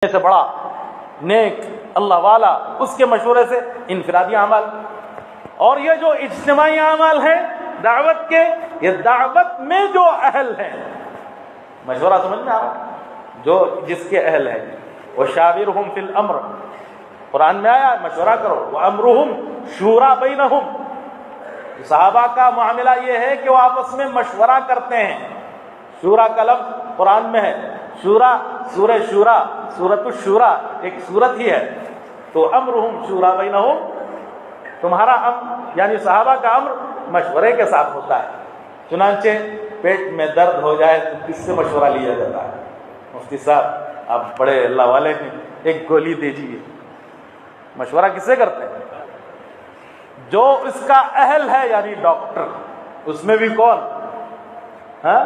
سے بڑا نیک اللہ والا اس کے مشورے سے انفرادی اعمال، اور یہ جو اجتماعی اعمال ہیں دعوت کے، یہ دعوت میں جو اہل ہیں، مشورہ سمجھ میں آ رہا جو جس کے اہل ہیں، وشاورہم فی الامر، قرآن میں آیا مشورہ کرو، وامرہم شورا بینہم، صحابہ کا معاملہ یہ ہے کہ وہ آپس میں مشورہ کرتے ہیں۔ شورا کا لفظ قرآن میں ہے، شورا سورہ شورا، سورۃ الشورا ایک سورت ہی ہے، تو امرہم شورا بینہم، تمہارا امر یعنی صحابہ کا امر مشورے کے ساتھ ہوتا ہے۔ چنانچہ پیٹ میں درد ہو جائے تو کس سے مشورہ لیا جاتا ہے؟ مفتی صاحب آپ بڑے اللہ والے ہیں، ایک گولی دیجیے، مشورہ کس سے کرتے ہیں؟ جو اس کا اہل ہے یعنی ڈاکٹر، اس میں بھی کون؟ ہاں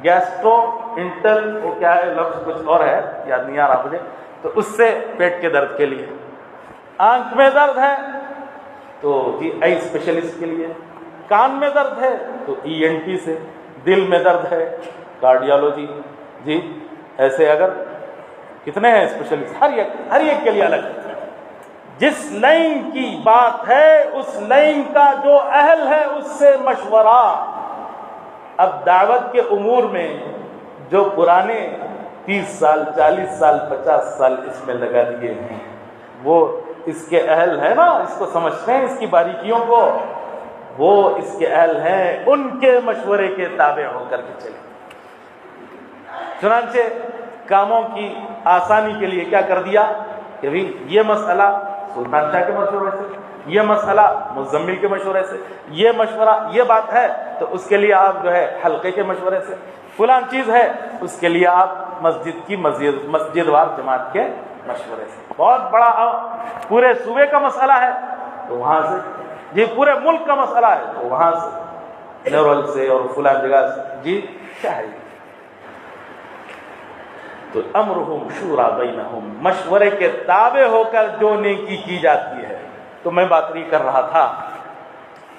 گیسٹرو انٹل، وہ کیا ہے لفظ کچھ اور ہے یاد نہیں آ رہا مجھے، تو اس سے پیٹ کے درد کے لیے، آنکھ میں درد ہے تو جی آئی اسپیشلسٹ کے لیے، کان میں درد ہے تو ENT سے، دل میں درد ہے کارڈیالوجی، جی ایسے اگر کتنے ہیں اسپیشلسٹ، ہر ایک کے لیے الگ، جس لائن کی بات ہے اس لائن کا جو اہل ہے اس سے مشورہ۔ اب دعوت کے امور میں جو پرانے 30 سال 40 سال 50 سال اس میں لگا دیے ہیں، وہ اس کے اہل ہیں نا، اس کو سمجھتے ہیں، اس کی باریکیوں کو، وہ اس کے اہل ہیں، ان کے مشورے کے تابع ہو کر کے چلے۔ چنانچہ کاموں کی آسانی کے لیے کیا کر دیا کہ بھی یہ مسئلہ سلطان شاہ کے مشورے سے، یہ مسئلہ مزمل کے مشورے سے، یہ مشورہ یہ بات ہے تو اس کے لیے آپ جو ہے حلقے کے مشورے سے، فلان چیز ہے اس کے لیے آپ مسجد وار جماعت کے مشورے سے، بہت بڑا پورے صوبے کا مسئلہ ہے تو وہاں سے، جی پورے ملک کا مسئلہ ہے تو وہاں سے، نیورل سے اور فلان جگہ سے، جی کیا ہے تو امرہم شورا بینہم، مشورے کے تابع ہو کر جو نیکی کی جاتی ہے۔ تو میں بات نہیں کر رہا تھا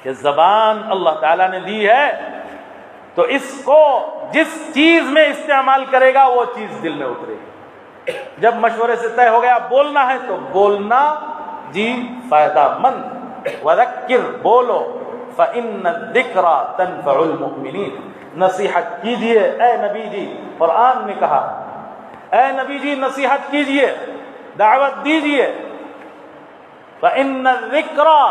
کہ زبان اللہ تعالیٰ نے دی ہے تو اس کو جس چیز میں استعمال کرے گا وہ چیز دل میں اترے گی۔ جب مشورے سے طے ہو گیا بولنا ہے تو بولنا جی فائدہ مند، وذکر بولو فإن الذکریٰ تنفع المؤمنین، نصیحت کیجئے اے نبی جی، قرآن نے کہا اے نبی جی نصیحت کیجئے، دعوت دیجئے، فإن الذکریٰ،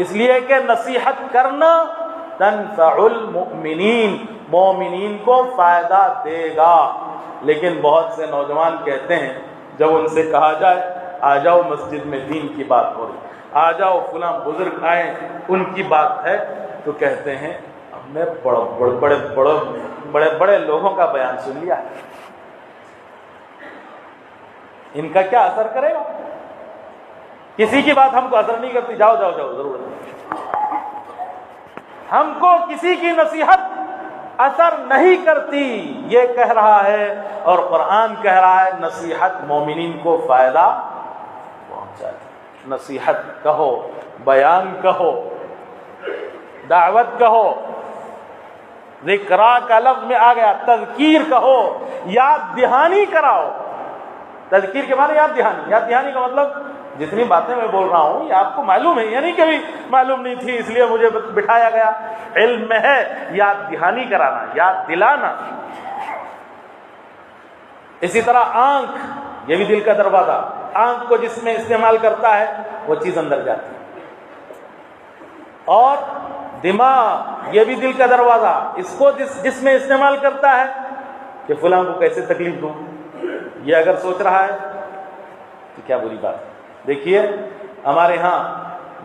اس لیے کہ نصیحت کرنا تنفع المؤمنین، مومنین کو فائدہ دے گا۔ لیکن بہت سے نوجوان کہتے ہیں جب ان سے کہا جائے آ جاؤ مسجد میں دین کی بات ہو رہی، آ جاؤ فلاں بزرگ آئیں ان کی بات ہے، تو کہتے ہیں ہم نے بڑے بڑے لوگوں کا بیان سن لیا، ان کا کیا اثر کرے گا؟ کسی کی بات ہم کو اثر نہیں کرتی، جاؤ جاؤ جاؤ ضرورت نہیں، ہم کو کسی کی نصیحت اثر نہیں کرتی، یہ کہہ رہا ہے اور قرآن کہہ رہا ہے نصیحت مومنین کو فائدہ پہنچاتی، نصیحت کہو، بیان کہو، دعوت کہو، ذکرا کا لفظ میں آ گیا، تذکیر کہو، یاد دہانی کراؤ۔ تذکیر کے معنی یاد دہانی، یاد دہانی کا مطلب جتنی باتیں میں بول رہا ہوں یہ آپ کو معلوم ہے، یعنی کبھی معلوم نہیں تھی اس لیے مجھے بٹھایا گیا، علم میں ہے یاد دہانی کرانا، یاد دلانا۔ اسی طرح آنکھ، یہ بھی دل کا دروازہ، آنکھ کو جس میں استعمال کرتا ہے وہ چیز اندر جاتی ہے، اور دماغ یہ بھی دل کا دروازہ، اس کو جس میں استعمال کرتا ہے کہ فلاں کو کیسے تکلیف دوں، یہ اگر سوچ رہا ہے تو کیا بری بات ہے۔ دیکھیے ہمارے ہاں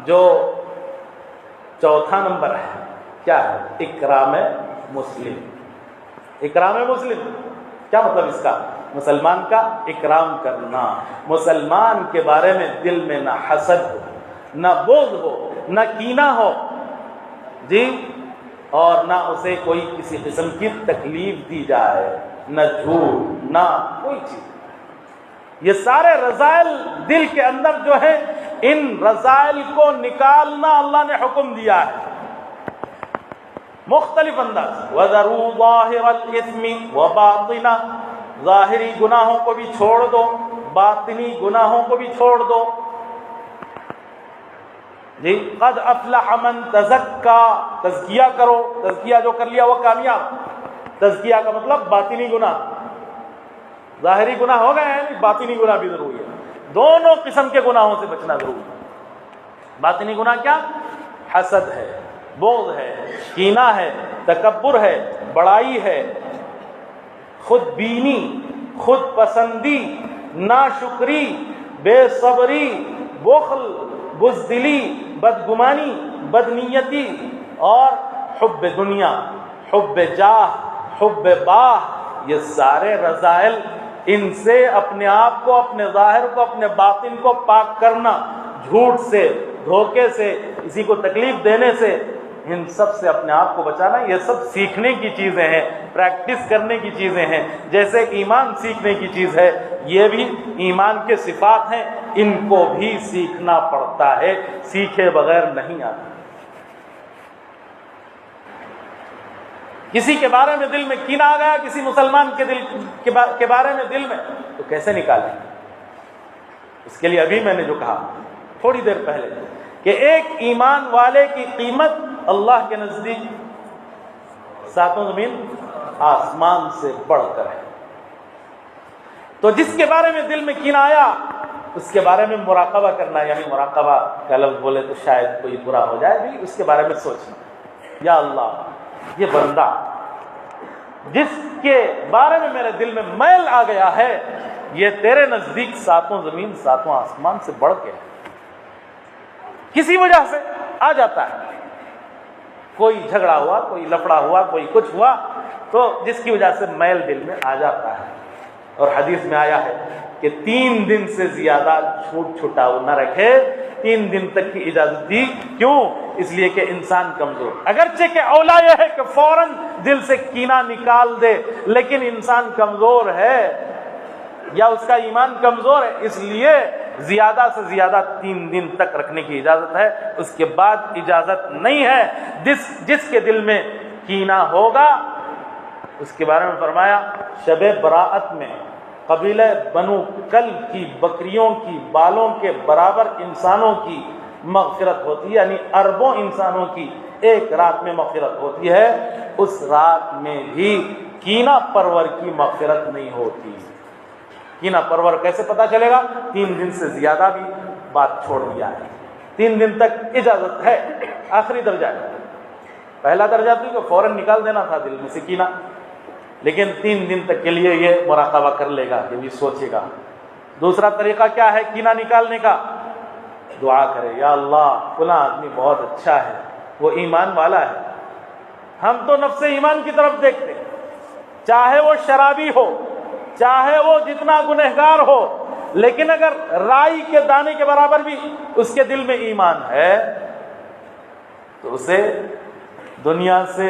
جو چوتھا نمبر ہے کیا ہے؟ اکرام مسلم۔ اکرام مسلم کیا مطلب اس کا؟ مسلمان کا اکرام کرنا، مسلمان کے بارے میں دل میں نہ حسد ہو، نہ بغض ہو، نہ کینہ ہو، جی، اور نہ اسے کوئی کسی قسم کی تکلیف دی جائے، نہ جھوٹ، نہ کوئی چیز۔ یہ سارے رذائل دل کے اندر جو ہیں، ان رذائل کو نکالنا اللہ نے حکم دیا ہے مختلف انداز۔ وَذَرُوا ظَاهِرَ الْإِثْمِ وَبَاطِنَهُ، ظاہری گناہوں کو بھی چھوڑ دو، باطنی گناہوں کو بھی چھوڑ دو. جی قد افلح من تزکا، تزکیہ کرو. تزکیہ جو کر لیا وہ کامیاب. تزکیہ کا مطلب باطنی گناہ. ظاہری گناہ ہو گئے ہیں، باطنی گناہ بھی ضروری ہے. دونوں قسم کے گناہوں سے بچنا ضروری ہے. باطنی گناہ کیا؟ حسد ہے، بغض ہے، کینہ ہے، تکبر ہے، بڑائی ہے، خود بینی، خود پسندی، ناشکری، بے صبری، بخل، بزدلی، بدگمانی، بدنیتی، اور حب دنیا، حب جاہ، حب باہ. یہ سارے رذائل، ان سے اپنے آپ کو، اپنے ظاہر کو، اپنے باطن کو پاک کرنا، جھوٹ سے، دھوکے سے، کسی کو تکلیف دینے سے، ان سب سے اپنے آپ کو بچانا. یہ سب سیکھنے کی چیزیں ہیں، پریکٹس کرنے کی چیزیں ہیں. جیسے ایمان سیکھنے کی چیز ہے، یہ بھی ایمان کے صفات ہیں، ان کو بھی سیکھنا پڑتا ہے، سیکھے بغیر نہیں آتا. کسی کے بارے میں دل میں کینہ آ گیا، کسی مسلمان کے دل کے بارے میں دل میں، تو کیسے نکالیں؟ اس کے لیے ابھی میں نے جو کہا تھوڑی دیر پہلے کہ ایک ایمان والے کی قیمت اللہ کے نزدیک ساتوں زمین آسمان سے بڑھ کر ہے. تو جس کے بارے میں دل میں کینہ آیا، اس کے بارے میں مراقبہ کرنا، یعنی مراقبہ کا لفظ بولے تو شاید کوئی برا ہو جائے بھی، اس کے بارے میں سوچنا، یا اللہ یہ بندہ جس کے بارے میں میرے دل میں میل آ گیا ہے، یہ تیرے نزدیک ساتوں زمین ساتوں آسمان سے بڑھ کے ہے. کسی وجہ سے آ جاتا ہے، کوئی جھگڑا ہوا، کوئی لفڑا ہوا، کوئی کچھ ہوا، تو جس کی وجہ سے میل دل میں آ جاتا ہے. اور حدیث میں آیا ہے کہ 3 دن سے زیادہ چھوٹ چھٹاؤ نہ رکھے. 3 دن تک کی اجازت دی. کیوں؟ اس لیے کہ انسان کمزور، اگرچہ کہ اولا یہ ہے کہ فوراً دل سے کینہ نکال دے، لیکن انسان کمزور ہے یا اس کا ایمان کمزور ہے، اس لیے زیادہ سے زیادہ 3 دن تک رکھنے کی اجازت ہے. اس کے بعد اجازت نہیں ہے. جس کے دل میں کینہ ہوگا، اس کے بارے میں فرمایا شب براءت میں قبیلہ بنو کلب کی بکریوں کی بالوں کے برابر انسانوں کی مغفرت ہوتی ہے، یعنی اربوں انسانوں کی ایک رات میں مغفرت ہوتی ہے. اس رات میں بھی کینہ پرور کی مغفرت نہیں ہوتی. کینہ پرور کیسے پتا چلے گا؟ 3 دن سے زیادہ بھی بات چھوڑ دیا ہے. 3 دن تک اجازت ہے. آخری درجہ ہے. پہلا درجہ تھی کہ فوراً نکال دینا تھا دل میں سے کینہ، لیکن 3 دن تک کے لیے یہ مراقبہ کر لے گا، یہ بھی سوچے گا. دوسرا طریقہ کیا ہے کینہ نکالنے کا؟ دعا کرے، یا اللہ فلاں آدمی بہت اچھا ہے، وہ ایمان والا ہے. ہم تو نفس ایمان کی طرف دیکھتے ہیں، چاہے وہ شرابی ہو، چاہے وہ جتنا گنہگار ہو، لیکن اگر رائی کے دانے کے برابر بھی اس کے دل میں ایمان ہے تو اسے دنیا سے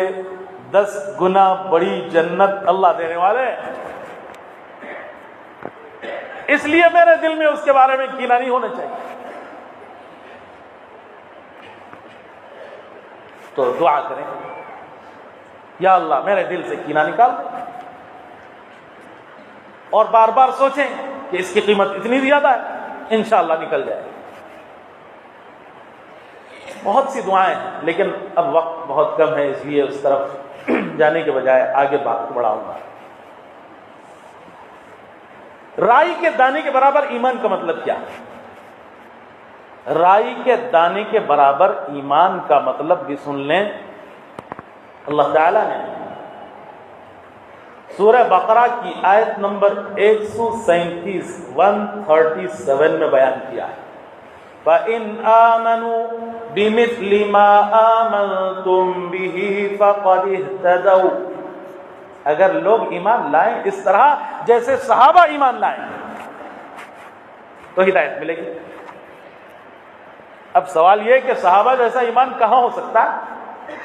10 گنا بڑی جنت اللہ دینے والے ہیں. اس لیے میرے دل میں اس کے بارے میں کینہ نہیں ہونا چاہیے. تو دعا کریں، یا اللہ میرے دل سے کینہ نکال دے، اور بار بار سوچیں کہ اس کی قیمت اتنی زیادہ ہے، انشاءاللہ نکل جائے. بہت سی دعائیں ہیں، لیکن اب وقت بہت کم ہے، اس لیے اس طرف جانے کے بجائے آگے بات کو بڑھاؤں گا. رائی کے دانے کے برابر ایمان کا مطلب کیا ہے؟ رائی کے دانے کے برابر ایمان کا مطلب بھی سن لیں. اللہ تعالیٰ نے سورہ بقرہ کی آیت نمبر 137 137 میں بیان کیا ہے، فَإِنْ آمَنُوا بِمِثْلِ مَا آمَنْتُمْ بِهِ فَقَدِ اهْتَدَوْا. اگر لوگ ایمان لائیں اس طرح جیسے صحابہ ایمان لائیں تو ہدایت ملے گی. اب سوال یہ کہ صحابہ جیسا ایمان کہاں ہو سکتا ہے؟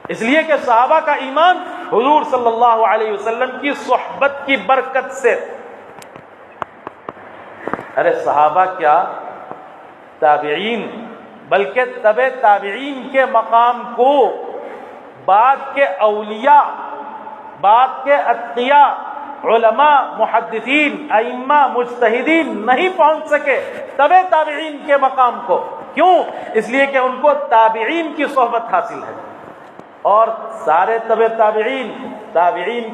اس لیے کہ صحابہ کا ایمان حضور صلی اللہ علیہ وسلم کی صحبت کی برکت سے. ارے صحابہ کیا، تابعین، بلکہ تبع تابعین کے مقام کو بعد کے اولیاء، بعد کے اتقیاء، علماء محدثین ائمہ مجتہدین نہیں پہنچ سکے تبع تابعین کے مقام کو. کیوں؟ اس لیے کہ ان کو تابعین کی صحبت حاصل ہے، اور سارے تبع تابعین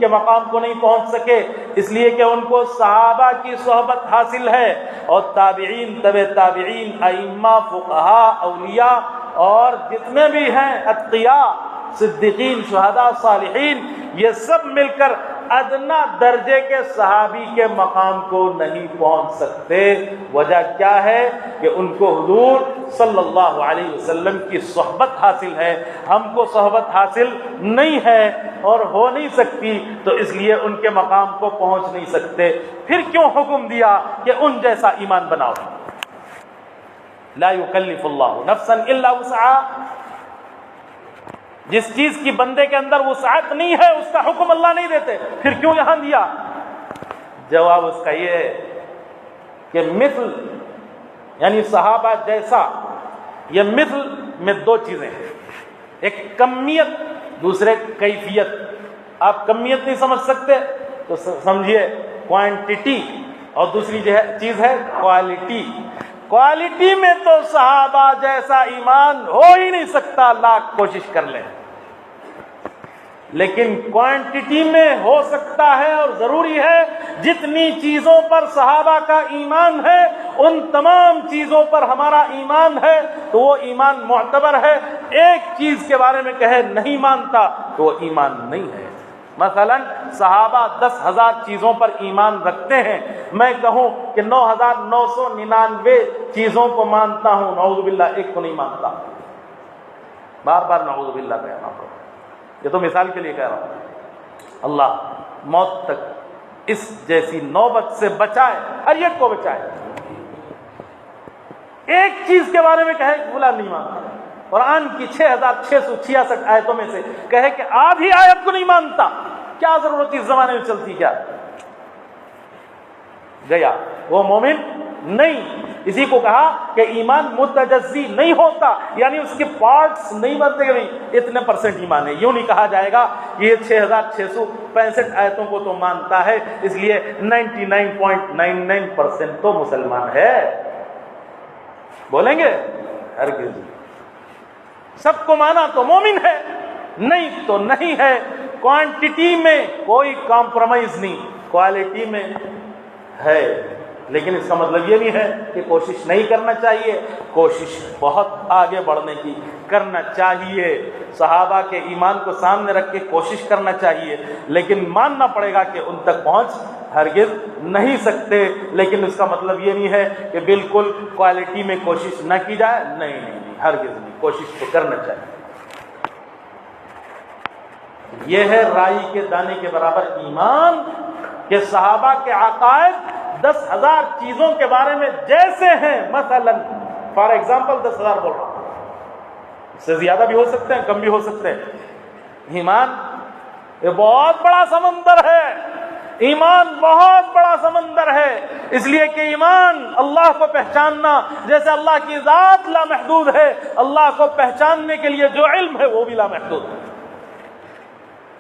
کے مقام کو نہیں پہنچ سکے اس لیے کہ ان کو صحابہ کی صحبت حاصل ہے، اور تابعین تبع تابعین ائمہ فقہا اولیاء اور جتنے بھی ہیں اتقیاء صدیقین شہداء صالحین، یہ سب مل کر ادنا درجے کے صحابی کے مقام کو نہیں پہنچ سکتے. وجہ کیا ہے؟ کہ ان کو حضور صلی اللہ علیہ وسلم کی صحبت حاصل ہے، ہم کو صحبت حاصل نہیں ہے اور ہو نہیں سکتی، تو اس لیے ان کے مقام کو پہنچ نہیں سکتے. پھر کیوں حکم دیا کہ ان جیسا ایمان بناؤ؟ لا یکلف اللہ نفسا الا وسعها. جس چیز کی بندے کے اندر وسعت نہیں ہے اس کا حکم اللہ نہیں دیتے، پھر کیوں یہاں دیا؟ جواب اس کا یہ ہے کہ مثل یعنی صحابہ جیسا، یہ مثل میں دو چیزیں ہیں، ایک کمیت دوسرے کیفیت. آپ کمیت نہیں سمجھ سکتے تو سمجھیے کوانٹٹی، اور دوسری جو ہے چیز ہے کوالٹی. کوالٹی میں تو صحابہ جیسا ایمان ہو ہی نہیں سکتا، لاکھ کوشش کر لیں، لیکن کوانٹٹی میں ہو سکتا ہے، اور ضروری ہے جتنی چیزوں پر صحابہ کا ایمان ہے ان تمام چیزوں پر ہمارا ایمان ہے تو وہ ایمان معتبر ہے. ایک چیز کے بارے میں کہے نہیں مانتا تو وہ ایمان نہیں ہے. مثلا صحابہ 10,000 چیزوں پر ایمان رکھتے ہیں، میں کہوں کہ 9,999 چیزوں کو مانتا ہوں، نعوذ باللہ ایک کو نہیں مانتا. بار بار نعوذ باللہ کہنا پڑا، یہ تو مثال کے لیے کہہ رہا ہوں. اللہ موت تک اس جیسی نوبت سے بچائے، ہر ایک کو بچائے. ایک چیز کے بارے میں کہے کہ فلاں نہیں مانتا، قرآن کی 6,666 آیتوں میں سے کہے کہ آدھی آیت کو نہیں مانتا، کیا ضرورت اس زمانے میں چلتی؟ کیا گیا وہ مومن نہیں. اسی کو کہا کہ ایمان متجزی نہیں ہوتا، یعنی اس کے پارٹس نہیں بنتے کہ نہیں اتنے پرسنٹ ایمان ہے. یوں نہیں کہا جائے گا یہ 6,665 آیتوں کو تو مانتا ہے اس لیے 99.99% تو مسلمان ہے. بولیں گے ہرگز. سب کو مانا تو مومن ہے، نہیں تو نہیں ہے. کوانٹٹی میں کوئی کمپرومائز نہیں، کوالٹی میں ہے. لیکن اس کا مطلب یہ نہیں ہے کہ کوشش نہیں کرنا چاہیے، کوشش بہت آگے بڑھنے کی کرنا چاہیے. صحابہ کے ایمان کو سامنے رکھ کے کوشش کرنا چاہیے، لیکن ماننا پڑے گا کہ ان تک پہنچ ہرگز نہیں سکتے. لیکن اس کا مطلب یہ نہیں ہے کہ بالکل کوالٹی میں کوشش نہ کی جائے، نہیں ہرگز نہیں، کوشش تو کرنا چاہیے. یہ ہے رائی کے دانے کے برابر ایمان کہ صحابہ کے عقائد 10,000 چیزوں کے بارے میں جیسے ہیں، مثلا فار ایگزامپل 10,000 بول رہا ہوں، اس سے زیادہ بھی ہو سکتے ہیں کم بھی ہو سکتے ہیں. ایمان یہ بہت بڑا سمندر ہے، ایمان بہت بڑا سمندر ہے. اس لیے کہ ایمان اللہ کو پہچاننا، جیسے اللہ کی ذات لامحدود ہے، اللہ کو پہچاننے کے لیے جو علم ہے وہ بھی لامحدود ہے.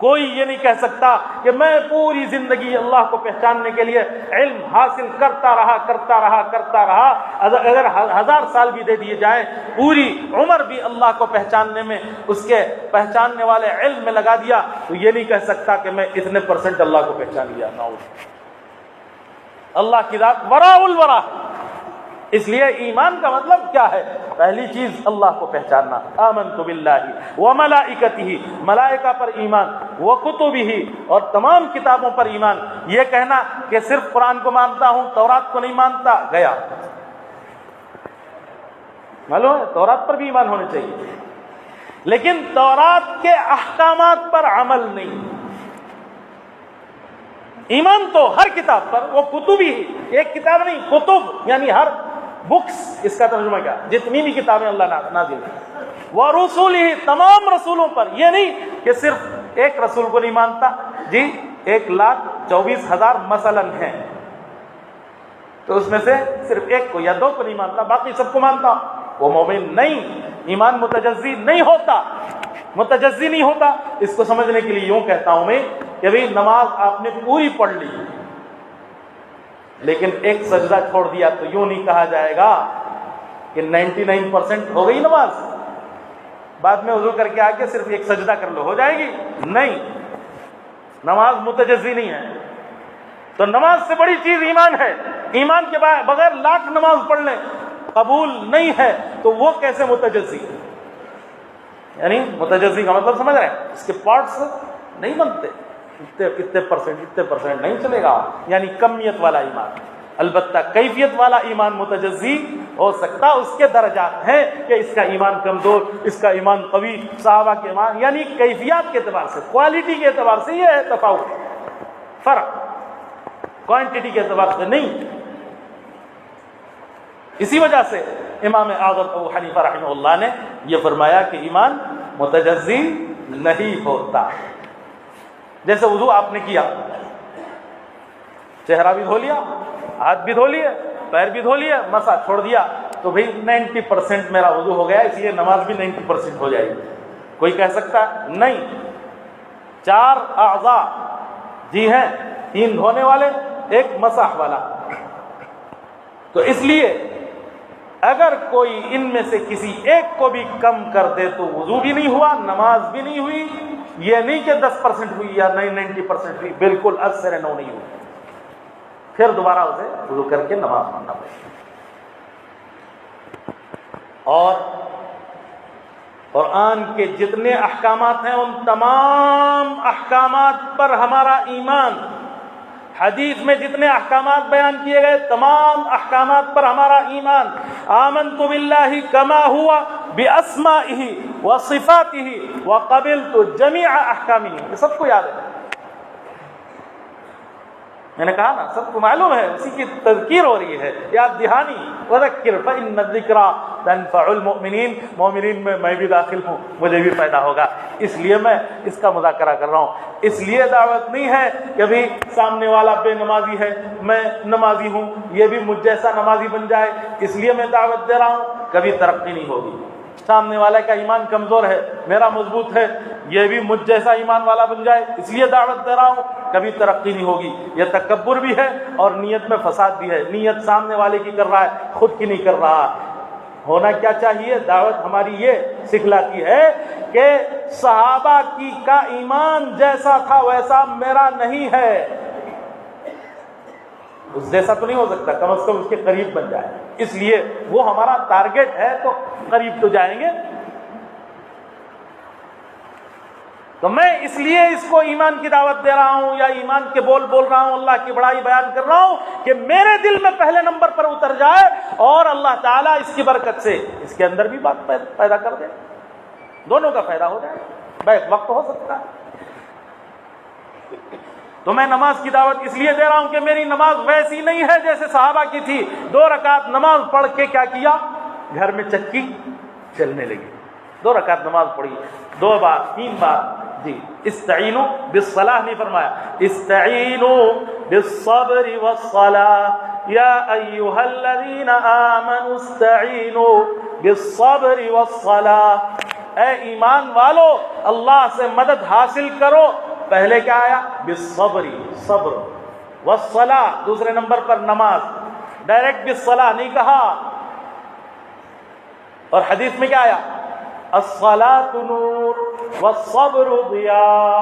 کوئی یہ نہیں کہہ سکتا کہ میں پوری زندگی اللہ کو پہچاننے کے لیے علم حاصل کرتا رہا. اگر 1000 سال بھی دے دیے جائیں، پوری عمر بھی اللہ کو پہچاننے میں، اس کے پہچاننے والے علم میں لگا دیا، تو یہ نہیں کہہ سکتا کہ میں اتنے % اللہ کو پہچان لیا. نعوذ. اللہ کی ذات وراء الورا ہے. اس لیے ایمان کا مطلب کیا ہے؟ پہلی چیز اللہ کو پہچاننا. آمنت باللہ وملائکتہ، ملائکہ پر ایمان، وکتبہ، اور تمام کتابوں پر ایمان. یہ کہنا کہ صرف قرآن کو مانتا ہوں تورات کو نہیں مانتا، گیا. معلوم ہے تورات پر بھی ایمان ہونے چاہیے، لیکن تورات کے احکامات پر عمل نہیں. ایمان تو ہر کتاب پر، وہ کتب ہی، ایک کتاب نہیں، کتب یعنی ہر بکس. اس کا ترجمہ کیا؟ جتنی بھی کتابیں اللہ نازل کی. ورسولہ، تمام رسولوں پر. یہ نہیں کہ صرف ایک رسول کو نہیں مانتا، جی 1,24,000 مثلا ہیں تو اس میں سے صرف ایک کو یا 2 کو نہیں مانتا، باقی سب کو مانتا. وہ مومن نہیں، ایمان متجزی نہیں ہوتا. متجزی نہیں ہوتا۔ اس کو سمجھنے کے لیے یوں کہتا ہوں میں کہ بھئی نماز آپ نے پوری پڑھ لی لیکن ایک سجدہ چھوڑ دیا تو یوں نہیں کہا جائے گا کہ 99% ہو گئی نماز، بعد میں وضو کر کے آ کے صرف ایک سجدہ کر لو ہو جائے گی، نہیں، نماز متجزی نہیں ہے۔ تو نماز سے بڑی چیز ایمان ہے، ایمان کے بغیر لاکھ نماز پڑھ لیں قبول نہیں ہے، تو وہ کیسے متجزی؟ یعنی متجزی کا مطلب سمجھ رہے ہیں، اس کے پارٹس نہیں بنتے، کتنے پرسنٹ نہیں چلے گا، یعنی کمیت والا ایمان۔ البتہ کیفیت والا ایمان متجزی ہو سکتا، اس کے درجات ہیں کہ اس کا ایمان کمزور، اس کا ایمان قوی، صحابہ کے ایمان، یعنی کیفیات کے اعتبار سے، کوالٹی کے اعتبار سے یہ ہے تفاوت، فرق، کوانٹٹی کے اعتبار سے نہیں۔ اسی وجہ سے امام اعظم ابو حنیفہ رحمہ اللہ نے یہ فرمایا کہ ایمان متجزی نہیں ہوتا۔ جیسے وضو آپ نے کیا، چہرہ بھی دھو لیا، ہاتھ بھی دھو لیے، پیر بھی دھو لیے، مسا چھوڑ دیا تو بھئی 90% میرا وضو ہو گیا، اس لیے نماز بھی 90% ہو جائے گی، کوئی کہہ سکتا نہیں؟ 4 اعضاء جی ہیں، 3 دھونے والے، 1 مسح والا، تو اس لیے اگر کوئی ان میں سے کسی ایک کو بھی کم کر دے تو وضو بھی نہیں ہوا، نماز بھی نہیں ہوئی، یہ نہیں کہ 10% ہوئی یا 90% ہوئی، بالکل 80 سے 9 نہیں ہوئی، پھر دوبارہ اسے وضو کر کے نماز پڑھنا پڑے گا۔ اور قرآن کے جتنے احکامات ہیں ان تمام احکامات پر ہمارا ایمان، حدیث میں جتنے احکامات بیان کیے گئے تمام احکامات پر ہمارا ایمان، آمنت باللہ کما ہوا باسمائہ وصفاتہ وقبلت جمیع احکامہ، یہ سب کو یاد ہے، میں نے کہا نا سب کو معلوم ہے، اسی کی تذکیر ہو رہی ہے، یاد دہانی، وذکر فإن الذکریٰ تنفع المؤمنین، مومنین میں بھی داخل ہوں، مجھے بھی فائدہ ہوگا، اس لیے میں اس کا مذاکرہ کر رہا ہوں۔ اس لیے دعوت نہیں ہے کہ بھی سامنے والا بے نمازی ہے، میں نمازی ہوں، یہ بھی مجھ جیسا نمازی بن جائے، اس لیے میں دعوت دے رہا ہوں، کبھی ترقی نہیں ہوگی۔ سامنے والے کا ایمان کمزور ہے، میرا مضبوط ہے، یہ بھی مجھ جیسا ایمان والا بن جائے، اس لیے دعوت دے رہا ہوں، کبھی ترقی نہیں ہوگی۔ یہ تکبر بھی ہے اور نیت میں فساد بھی ہے، نیت سامنے والے کی کر رہا ہے، خود کی نہیں کر رہا۔ ہونا کیا چاہیے؟ دعوت ہماری یہ سکھلاتی ہے کہ صحابہ کی کا ایمان جیسا تھا ویسا میرا نہیں ہے، اس جیسا تو نہیں ہو سکتا، کم از کم اس کے قریب بن جائے، اس لیے وہ ہمارا ٹارگٹ ہے، تو قریب تو جائیں گے۔ تو میں اس لیے اس کو ایمان کی دعوت دے رہا ہوں یا ایمان کے بول رہا ہوں، اللہ کی بڑائی بیان کر رہا ہوں کہ میرے دل میں پہلے نمبر پر اتر جائے اور اللہ تعالیٰ اس کی برکت سے اس کے اندر بھی بات پیدا کر دے، دونوں کا فائدہ ہو جائے، بیک وقت ہو سکتا ہے۔ تو میں نماز کی دعوت اس لیے دے رہا ہوں کہ میری نماز ویسی نہیں ہے جیسے صحابہ کی تھی، 2 رکعت نماز پڑھ کے کیا کیا؟ گھر میں چکی چلنے لگی، 2 رکعت نماز پڑھی، 2 بار 3 بار، جی استعینوا بالصلاۃ نہیں فرمایا، استعینوا بالصبر والصلاۃ یا ایھا الذین آمنوا استعینوا بالصبر والصلاۃ، اے ایمان والو اللہ سے مدد حاصل کرو، پہلے کیا آیا؟ بالصبر، صبر، والصلاۃ دوسرے نمبر پر نماز، ڈائریکٹ بالصلاۃ نہیں کہا۔ اور حدیث میں کیا آیا؟ الصلاۃ نور والصبر ضیاء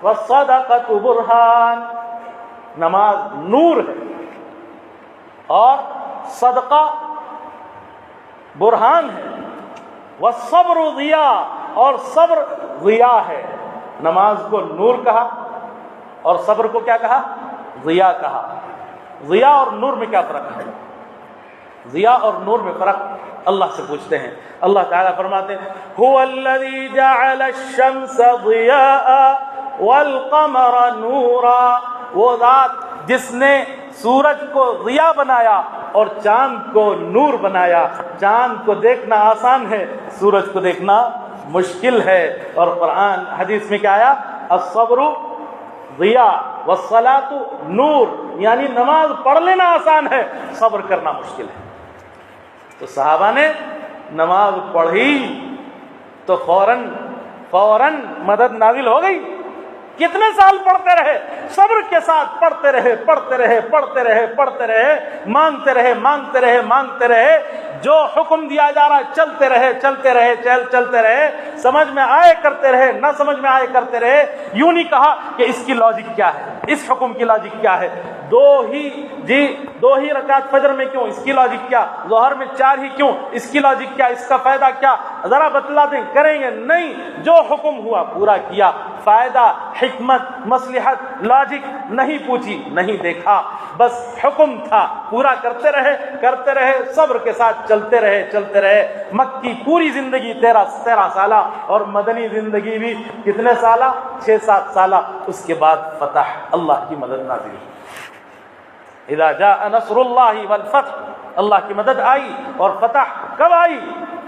والصدقۃ برہان، نماز نور ہے اور صدقہ برہان ہے، والصبر ضیاء اور صبر ضیاء ہے۔ نماز کو نور کہا اور صبر کو کیا کہا؟ ضیاء کہا۔ ضیاء اور نور میں کیا فرق ہے؟ ضیاء اور نور میں فرق اللہ سے پوچھتے ہیں۔ اللہ تعالیٰ فرماتے ہیں هو الذی جعل الشمس ضیاء والقمر نورا، وہ ذات جس نے سورج کو ضیاء بنایا اور چاند کو نور بنایا۔ چاند کو دیکھنا آسان ہے، سورج کو دیکھنا مشکل ہے۔ اور قرآن حدیث میں کیا آیا؟ الصبر ضیاء والصلاۃ نور، یعنی نماز پڑھ لینا آسان ہے، صبر کرنا مشکل ہے۔ تو صحابہ نے نماز پڑھی تو فوراً فوراً مدد نازل ہو گئی. کتنے سال پڑھتے رہے, صبر کے ساتھ پڑھتے رہے, مانگتے رہے, جو حکم دیا جا رہا چلتے رہے, سمجھ میں آئے کرتے رہے, نہ سمجھ میں آئے کرتے رہے. یوں نہیں کہا کہ اس کی لاجک کیا ہے, اس حکم کی لاجک کیا ہے, دو ہی رکعت فجر میں کیوں, اس کی لاجک کیا, ظہر میں 4 ہی کیوں, اس کی لاجک کیا, اس کا فائدہ کیا, ذرا بتلا دیں, کریں گے نہیں. جو حکم ہوا پورا کیا, فائدہ, حکمت, مصلحت, لاجک نہیں پوچھی, نہیں دیکھا, بس حکم تھا, پورا کرتے رہے, صبر کے ساتھ چلتے رہے. مکی پوری زندگی 13 سالہ اور مدنی زندگی بھی کتنے سالہ, 6-7 سالہ. اس کے بعد فتح, اللہ کی مدد نازل. اذا جاء نصر اللہ والفتح, اللہ کی مدد آئی اور فتح کب آئی,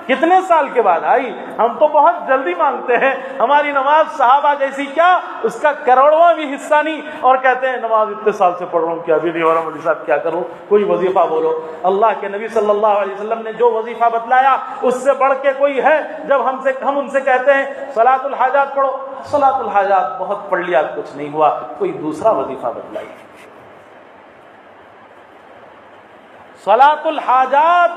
کتنے سال کے بعد آئی. ہم تو بہت جلدی مانگتے ہیں, ہماری نماز صحابہ جیسی کیا, اس کا کروڑواں بھی حصہ نہیں, اور کہتے ہیں نماز اتنے سال سے پڑھ رہا ہوں, کیا بھی نہیں ہو رہا, مولوی صاحب کیا کروں, کوئی وظیفہ بولو. اللہ کے نبی صلی اللہ علیہ وسلم نے جو وظیفہ بتلایا اس سے بڑھ کے کوئی ہے. جب ہم ان سے کہتے ہیں صلاۃ الحاجات پڑھو, صلاۃ الحاجات بہت پڑھ لیا, کچھ نہیں ہوا, کوئی دوسرا وظیفہ بتلائیے. صلاۃ الحاجات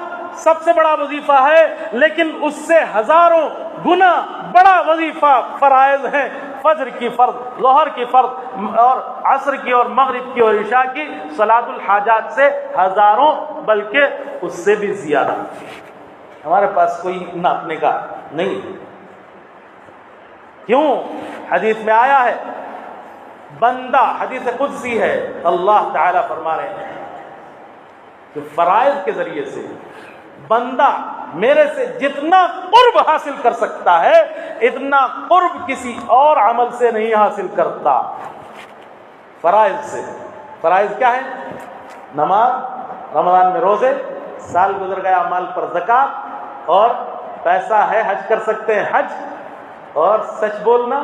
سب سے بڑا وظیفہ ہے, لیکن اس سے ہزاروں گنا بڑا وظیفہ فرائض ہیں. فجر کی فرض, ظہر کی فرض, اور عصر کی اور مغرب کی اور عشاء کی. صلاۃ الحاجات سے ہزاروں, بلکہ اس سے بھی زیادہ. ہمارے پاس کوئی ناپنے کا نہیں. کیوں؟ حدیث میں آیا ہے, بندہ, حدیث قدسی ہے, اللہ تعالیٰ فرما رہے ہیں کہ فرائض کے ذریعے سے بندہ میرے سے جتنا قرب حاصل کر سکتا ہے, اتنا قرب کسی اور عمل سے نہیں حاصل کرتا. فرائض سے. فرائض کیا ہے؟ نماز, رمضان میں روزے, سال گزر گیا مال پر زکات, اور پیسہ ہے حج کر سکتے ہیں حج, اور سچ بولنا,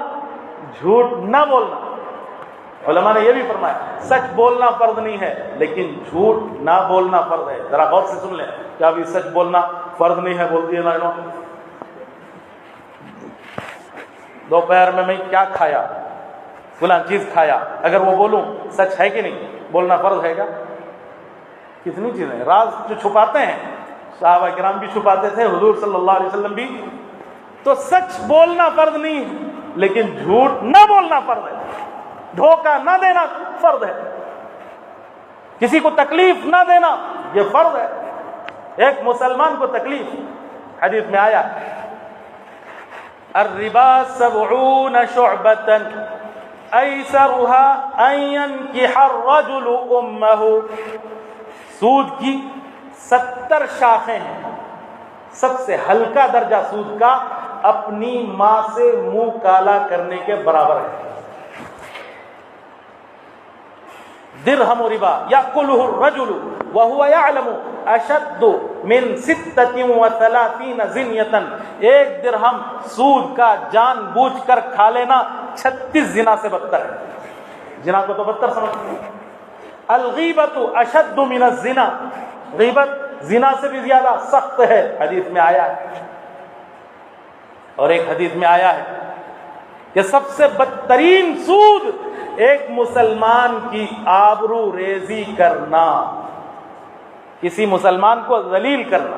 جھوٹ نہ بولنا. علماء نے یہ بھی فرمایا سچ بولنا فرض نہیں ہے, لیکن جھوٹ نہ بولنا فرض ہے. ذرا غور سے سن لیں, کیا ابھی سچ بولنا فرض نہیں ہے بول دیے نا. دوپہر میں کیا کھایا, فلاں چیز کھایا, اگر وہ بولوں سچ ہے کہ نہیں, بولنا فرض ہے گا. کتنی چیزیں راز جو چھپاتے ہیں, صحابہ کرام بھی چھپاتے تھے, حضور صلی اللہ علیہ وسلم بھی. تو سچ بولنا فرض نہیں ہے, لیکن جھوٹ نہ بولنا فرض ہے. دھوکہ نہ دینا فرض ہے, کسی کو تکلیف نہ دینا یہ فرض ہے. ایک مسلمان کو تکلیف, حدیث میں آیا الربا 70 شعبۃ ایسرها ان ينكح الرجل امه. سود کی 70 شاخیں ہیں, سب سے ہلکا درجہ سود کا اپنی ماں سے منہ کالا کرنے کے برابر ہے. درہم ربا یاکلہ الرجل وهو يعلم اشد من 36 زنیۃ. ایک درہم سود کا جان بوجھ کر کھا لینا 36 زنا سے بدتر ہے. زنا کو تو بدتر سمجھتے ہیں. الغیبۃ اشد من الزنا, غیبت زنا سے بھی زیادہ سخت ہے, حدیث میں آیا ہے. اور ایک حدیث میں آیا ہے کہ سب سے بدترین سود ایک مسلمان کی آبرو ریزی کرنا, کسی مسلمان کو ذلیل کرنا,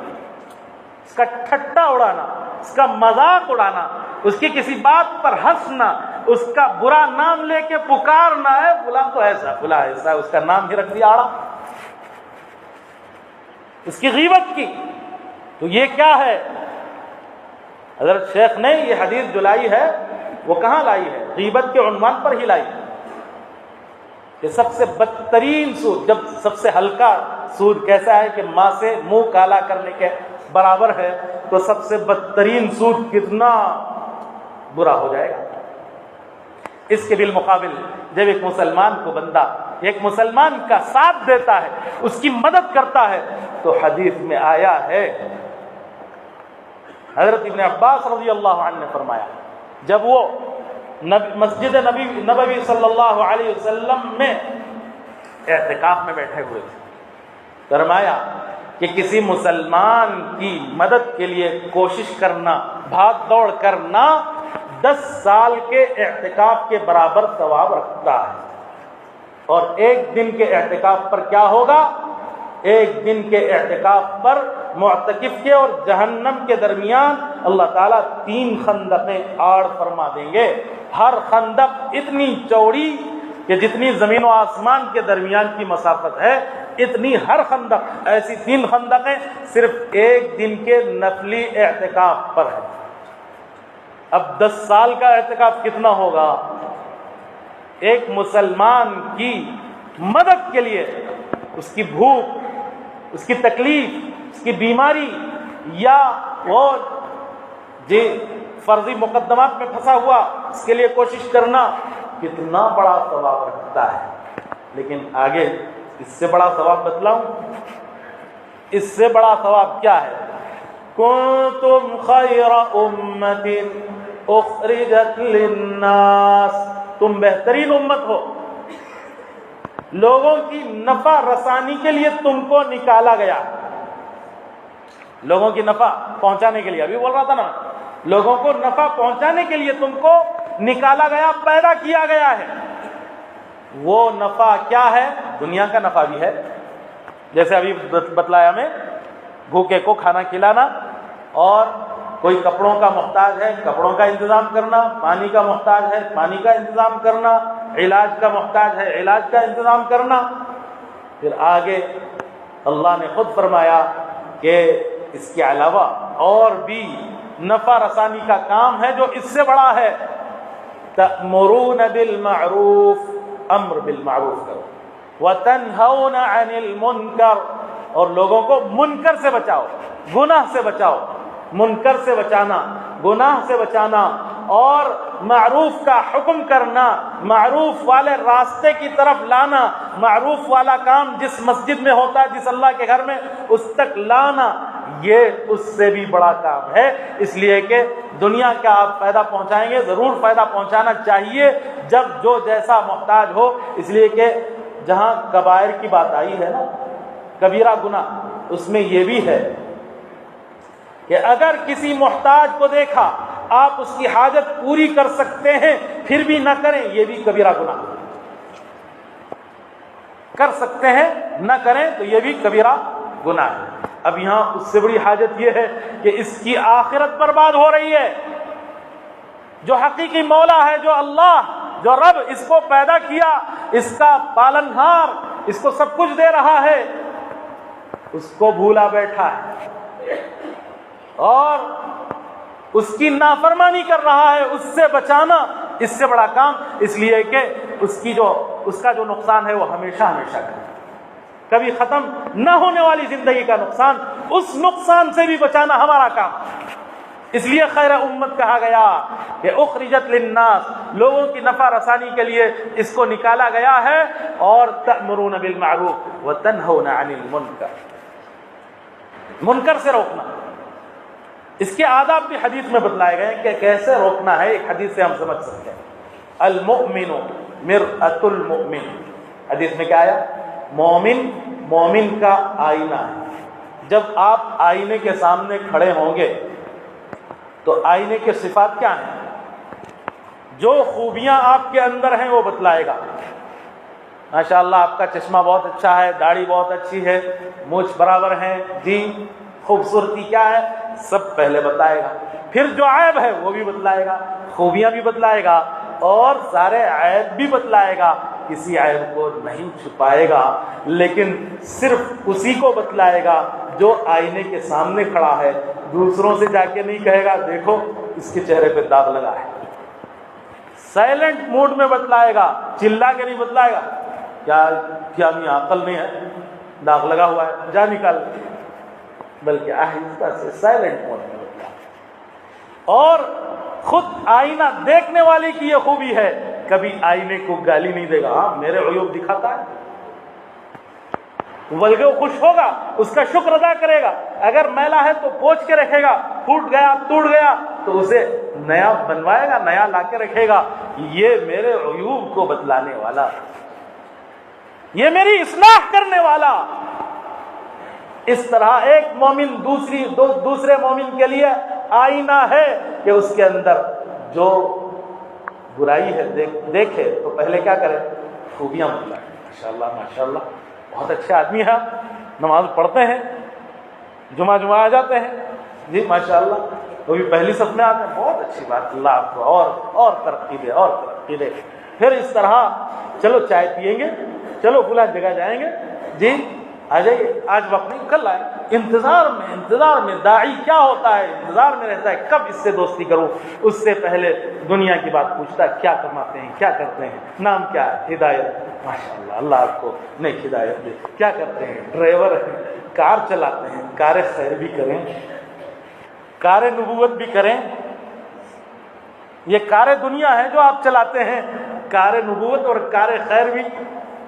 اس کا ٹھٹا اڑانا, اس کا مذاق اڑانا, اس کی کسی بات پر ہنسنا, اس کا برا نام لے کے پکارنا ہے, فلاں تو ایسا, فلاں ایسا, اس کا نام ہی رکھ دیا آڑا, اس کی غیبت کی. تو یہ کیا ہے؟ حضرت شیخ نے یہ حدیث جو لائی ہے وہ کہاں لائی ہے؟ غیبت کے عنوان پر ہی لائی. کہ سب سے بدترین سود, جب سب سے ہلکا سود کیسا ہے کہ ماں سے منہ کالا کرنے کے برابر ہے, تو سب سے بدترین سود کتنا برا ہو جائے گا. اس کے بالمقابل جب ایک مسلمان کو بندہ ایک مسلمان کا ساتھ دیتا ہے, اس کی مدد کرتا ہے, تو حدیث میں آیا ہے, حضرت ابن عباس رضی اللہ عنہ نے فرمایا, جب وہ مسجد نبوی صلی اللہ علیہ وسلم میں اعتکاف میں بیٹھے ہوئے تھے, فرمایا کہ کسی مسلمان کی مدد کے لیے کوشش کرنا, بھاگ دوڑ کرنا, 10 سال کے اعتکاف کے برابر ثواب رکھتا ہے۔ اور ایک دن کے اعتکاف پر کیا ہوگا؟ ایک دن کے اعتکاف پر معتکف کے اور جہنم کے درمیان اللہ تعالیٰ 3 خندقیں آڑ فرما دیں گے۔ ہر خندق اتنی چوڑی کہ جتنی زمین و آسمان کے درمیان کی مسافت ہے، اتنی ہر خندق، ایسی 3 خندقیں صرف ایک دن کے نفلی اعتکاف پر ہے۔ اب 10 سال کا اعتکاف کتنا ہوگا؟ ایک مسلمان کی مدد کے لیے، اس کی بھوک، اس کی تکلیف، اس کی بیماری، یا وہ فرضی مقدمات میں پھنسا ہوا، اس کے لیے کوشش کرنا کتنا بڑا ثواب رکھتا ہے۔ لیکن آگے اس سے بڑا ثواب بتلاؤں؟ اس سے بڑا ثواب کیا ہے؟ کنتم خیر امت اخرجت للناس، تم بہترین امت ہو، لوگوں کی نفع رسانی کے لیے تم کو نکالا گیا، لوگوں کی نفع پہنچانے کے لیے، ابھی بول رہا تھا نا، لوگوں کو نفع پہنچانے کے لیے تم کو نکالا گیا، پیدا کیا گیا ہے۔ وہ نفع کیا ہے؟ دنیا کا نفع بھی ہے، جیسے ابھی بتلایا میں، بھوکے کو کھانا کھلانا، اور کوئی کپڑوں کا محتاج ہے کپڑوں کا انتظام کرنا، پانی کا محتاج ہے پانی کا انتظام کرنا، علاج کا محتاج ہے علاج کا انتظام کرنا۔ پھر آگے اللہ نے خود فرمایا کہ اس کے علاوہ اور بھی نفع رسانی کا کام ہے جو اس سے بڑا ہے۔ تأمرون بالمعروف، امر بالمعروف کرو، وتنہون عن المنکر، اور لوگوں کو منکر سے بچاؤ، گناہ سے بچاؤ، منکر سے بچانا، گناہ سے بچانا، اور معروف کا حکم کرنا، معروف والے راستے کی طرف لانا، معروف والا کام جس مسجد میں ہوتا ہے، جس اللہ کے گھر میں، اس تک لانا، یہ اس سے بھی بڑا کام ہے۔ اس لیے کہ دنیا کا آپ فائدہ پہنچائیں گے، ضرور فائدہ پہنچانا چاہیے جب جو جیسا محتاج ہو، اس لیے کہ جہاں کبائر کی بات آئی ہے نا، کبیرہ گناہ، اس میں یہ بھی ہے کہ اگر کسی محتاج کو دیکھا آپ اس کی حاجت پوری کر سکتے ہیں پھر بھی نہ کریں، یہ بھی کبیرہ گناہ، کر سکتے ہیں نہ کریں تو یہ بھی کبیرہ گناہ ہے۔ اب یہاں اس سے بڑی حاجت یہ ہے کہ اس کی آخرت برباد ہو رہی ہے۔ جو حقیقی مولا ہے، جو اللہ، جو رب اس کو پیدا کیا، اس کا پالنہار، اس کو سب کچھ دے رہا ہے، اس کو بھولا بیٹھا ہے اور اس کی نافرمانی کر رہا ہے۔ اس سے بچانا اس سے بڑا کام، اس لیے کہ اس کا جو نقصان ہے وہ ہمیشہ ہمیشہ کا ہے، کبھی ختم نہ ہونے والی زندگی کا نقصان، اس نقصان سے بھی بچانا ہمارا کام۔ اس لیے خیر امت کہا گیا کہ اخرجت للناس، لوگوں کی نفع رسانی کے لیے اس کو نکالا گیا ہے، اور تأمرون بالمعروف وتنہون عن المنکر، منکر سے روکنا۔ اس کے آداب بھی حدیث میں بتلائے گئے کہ کیسے روکنا ہے، ایک حدیث سے ہم سمجھ سکتے ہیں۔ المؤمن مرآۃ المؤمن، حدیث میں کیا آیا؟ مومن کا آئینہ ہے۔ جب آپ آئینے کے سامنے کھڑے ہوں گے تو آئینے کے صفات کیا ہیں؟ جو خوبیاں آپ کے اندر ہیں وہ بتلائے گا۔ ماشاءاللہ آپ کا چشمہ بہت اچھا ہے، داڑھی بہت اچھی ہے، مونچھ برابر ہیں، جی خوبصورتی کیا ہے، سب پہلے بتلائے گا۔ پھر جو عیب ہے وہ بھی بتلائے گا، خوبیاں بھی بتلائے گا، اور سارے عیب بھی بتلائے گا، کسی عیب کو نہیں چھپائے گا، لیکن صرف اسی کو بتلائے گا جو آئینے کے سامنے کھڑا ہے۔ دوسروں سے جا کے نہیں کہے گا دیکھو اس کے چہرے پہ داغ لگا ہے، سائلنٹ موڈ میں بتلائے گا، چلا کے نہیں بتلائے گا کیا نہیں عقل نہیں ہے، داغ لگا ہوا ہے جا نکال، بلکہ آہستہ سے سائلنٹ موڈ میں بتلائے۔ اور خود آئینہ دیکھنے والے کی یہ خوبی ہے، کبھی آئینے کو گالی نہیں دے گا، ہاں میرے عیوب دکھاتا ہے، بلکہ وہ خوش ہوگا، اس کا شکر ادا کرے گا۔ اگر میلا ہے تو پوچھ کے رکھے گا، پھوٹ گیا ٹوٹ گیا تو اسے نیا بنوائے گا، نیا لا کے رکھے گا، یہ میرے عیوب کو بتلانے والا، یہ میری اصلاح کرنے والا۔ اس طرح ایک مومن دوسرے مومن کے لیے آئینہ ہے کہ اس کے اندر جو برائی ہے دیکھے تو پہلے کیا کرے؟ خوبیاں بتلائے. ماشاءاللہ بہت اچھے آدمی ہیں، نماز پڑھتے ہیں، جمعہ آ جاتے ہیں، جی ماشاءاللہ، تو بھی پہلی صف میں آتے ہیں، بہت اچھی بات، اللہ آپ کو اور ترقی دے، اور ترقی دے. پھر اس طرح چلو چائے پیئیں گے، چلو فلاں جگہ جائیں گے، جی آ جائیے، آج وقت نہیں کل آئے. انتظار میں داعی کیا ہوتا ہے؟ انتظار میں رہتا ہے کب اس سے دوستی کروں. اس سے پہلے دنیا کی بات پوچھتا ہے، کیا کماتے ہیں، کیا کرتے ہیں، نام کیا ہے، ہدایت، ماشاءاللہ اللہ آپ کو نیک ہدایت دے. کیا کرتے ہیں؟ ڈرائیور ہیں، کار چلاتے ہیں. کار خیر بھی کریں، کار نبوت بھی کریں. یہ کار دنیا ہے جو آپ چلاتے ہیں، کار نبوت اور کار خیر بھی،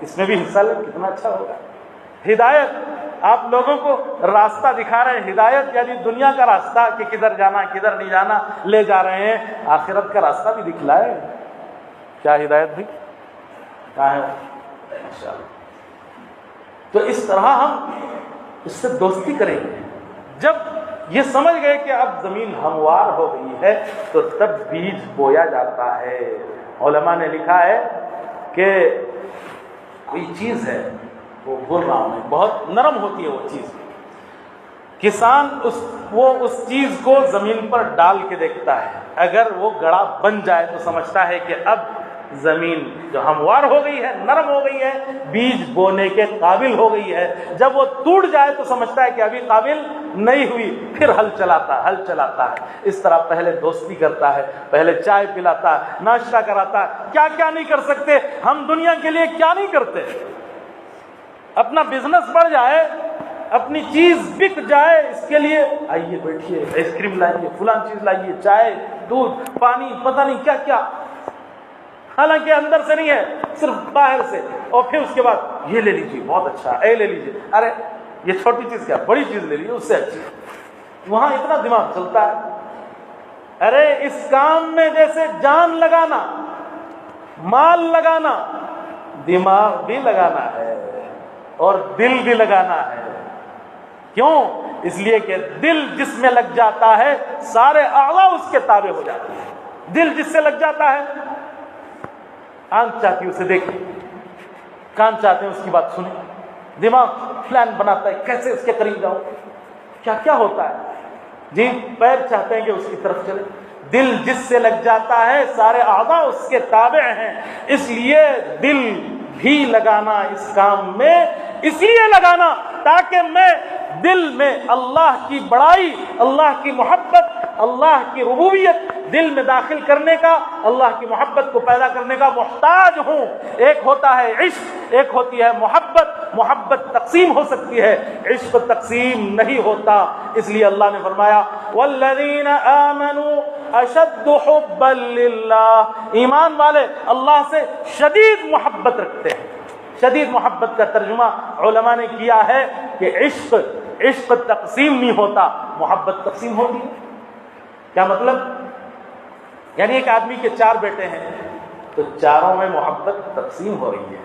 اس میں بھی حصہ لیں، کتنا اچھا ہوگا. ہدایت، آپ لوگوں کو راستہ دکھا رہے ہیں. ہدایت یعنی دنیا کا راستہ کہ کدھر جانا کدھر نہیں جانا لے جا رہے ہیں. آخرت کا راستہ بھی دکھلائے. کیا ہدایت بھی کہاں ہے انشاءاللہ. تو اس طرح ہم اس سے دوستی کریں گے. جب یہ سمجھ گئے کہ اب زمین ہموار ہو گئی ہے تو تب بیج بویا جاتا ہے. علماء نے لکھا ہے کہ کوئی چیز ہے، وہ بول رہا ہوں میں، بہت نرم ہوتی ہے وہ چیز. کسان اس چیز کو زمین پر ڈال کے دیکھتا ہے. اگر وہ گڑا بن جائے تو سمجھتا ہے کہ اب زمین جو ہموار ہو گئی ہے، نرم ہو گئی ہے، بیج بونے کے قابل ہو گئی ہے. جب وہ ٹوٹ جائے تو سمجھتا ہے کہ ابھی قابل نہیں ہوئی، پھر ہل چلاتا ہے. اس طرح پہلے دوستی کرتا ہے، پہلے چائے پلاتا ہے، ناشتہ کراتا ہے. کیا نہیں کر سکتے ہم دنیا کے لیے، کیا نہیں کرتے. اپنا بزنس بڑھ جائے، اپنی چیز بک جائے، اس کے لیے آئیے بیٹھیے، آئس کریم لائیے، فلاں چیز لائیے، چائے، دودھ، پانی، پتہ نہیں کیا کیا، حالانکہ اندر سے نہیں ہے، صرف باہر سے. اور پھر اس کے بعد یہ لے لیجیے، بہت اچھا، اے لے لیجیے، ارے یہ چھوٹی چیز کیا، بڑی چیز لے لیجیے، اس سے اچھی. وہاں اتنا دماغ چلتا ہے. ارے اس کام میں جیسے جان لگانا، مال لگانا، دماغ بھی لگانا ہے اور دل بھی لگانا ہے. کیوں؟ اس لیے کہ دل جس میں لگ جاتا ہے سارے اعضاء اس کے تابع ہو جاتے ہیں. دل جس سے لگ جاتا ہے، آنکھ چاہتی ہے اسے دیکھیں، کان چاہتے ہیں اس کی بات سنیں، دماغ پلان بناتا ہے کیسے اس کے قریب جاؤ، کیا کیا ہوتا ہے. جی پیر چاہتے ہیں کہ اس کی طرف چلے. دل جس سے لگ جاتا ہے سارے اعضاء اس کے تابع ہیں. اس لیے دل بھی لگانا اس کام میں، اس لیے لگانا تاکہ میں دل میں اللہ کی بڑائی، اللہ کی محبت، اللہ کی ربوبیت دل میں داخل کرنے کا، اللہ کی محبت کو پیدا کرنے کا محتاج ہوں. ایک ہوتا ہے عشق، ایک ہوتی ہے محبت. محبت تقسیم ہو سکتی ہے، عشق تقسیم نہیں ہوتا. اس لیے اللہ نے فرمایا والذین آمنوا اشد حبا للہ، ایمان والے اللہ سے شدید محبت رکھتے ہیں. شدید محبت کا ترجمہ علماء نے کیا ہے کہ عشق تقسیم نہیں ہوتا، محبت تقسیم ہوتی ہے. کیا مطلب؟ یعنی ایک آدمی کے 4 بیٹے ہیں تو چاروں میں محبت تقسیم ہو رہی ہے.